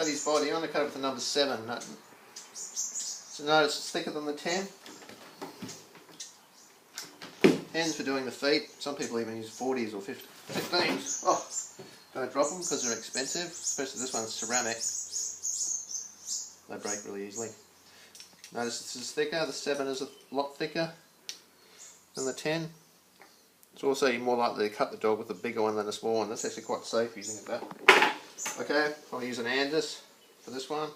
cut his body, I'm going to cut it with the number 7. So notice it's thicker than the 10. 10's for doing the feet. Some people even use 40s or 15s. Oh, don't drop them because they're expensive, especially this one's ceramic. They break really easily. Notice this is thicker, the 7 is a lot thicker than the 10. It's also more likely to cut the dog with a bigger one than a small one. That's actually quite safe using it that. Okay, I'll use an Andis for this one.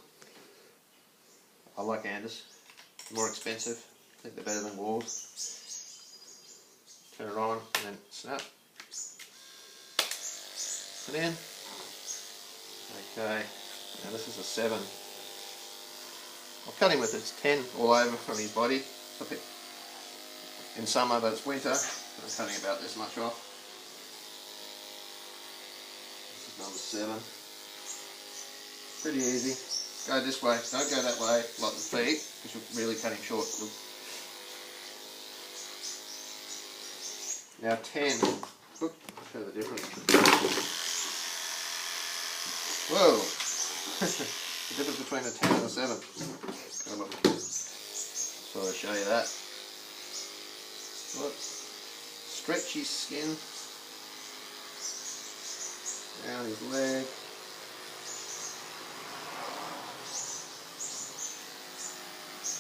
I like Andis. More expensive. I think they're better than Wolves. Turn it on and then snap. Put in. Okay, now this is a 7. I'll cut him with his 10 all over from his body. In summer, but it's winter. I'm cutting about this much off. This is number 7. Pretty easy. Go this way. Don't go that way, like the feet, because you're really cutting short. Now 10. Oop, show the difference. Whoa! The difference between the 10 and the 7. So I'll show you that. Look. Stretchy skin. Down his leg.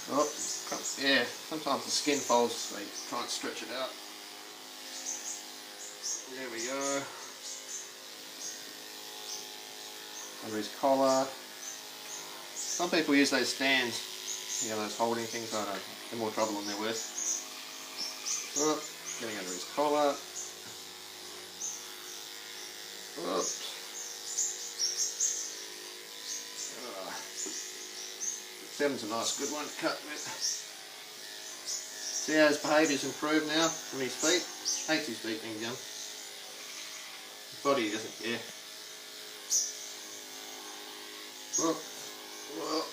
Oh, yeah, sometimes the skin folds, so you try and stretch it out. There we go. Under his collar. Some people use those stands, you know, those holding things. I don't know, they're more trouble than they're worth. Oh, getting under his collar. Oops. Seven's a nice good one to cut with. See how his behaviour's improved now from his feet? Hates his feet being done. His body doesn't care. Whoop. Whoop.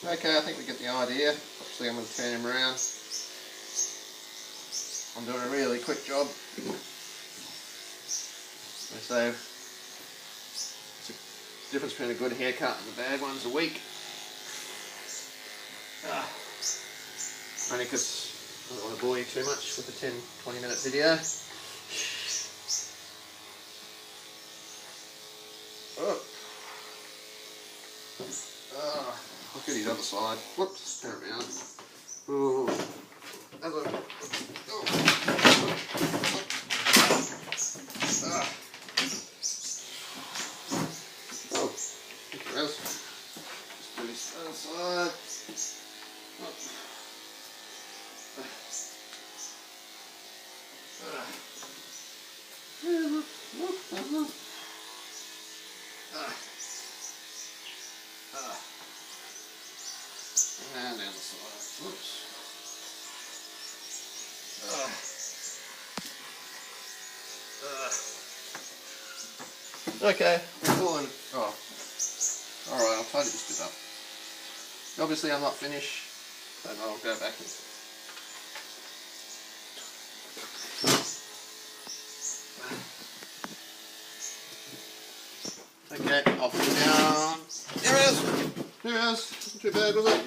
Okay, I think we get the idea. Obviously I'm going to turn him around. I'm doing a really quick job. So, it's the difference between a good haircut and a bad one's a week. Only because I don't want to bore you too much with a 10-20 minute video. Oh. Look at his other side. Whoops, turn around. Ooh. Just do this other side. And down the side. Whoops. Okay, we're pulling. Oh. Alright, I'll tidy this bit up. Obviously I'm not finished, so I'll go back and... Okay, I'll put it down. There it is! There it is! Not too bad, was it?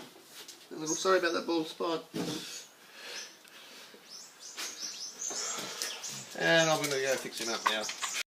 A little sorry about that bald spot. And I'm going to go fix him up now.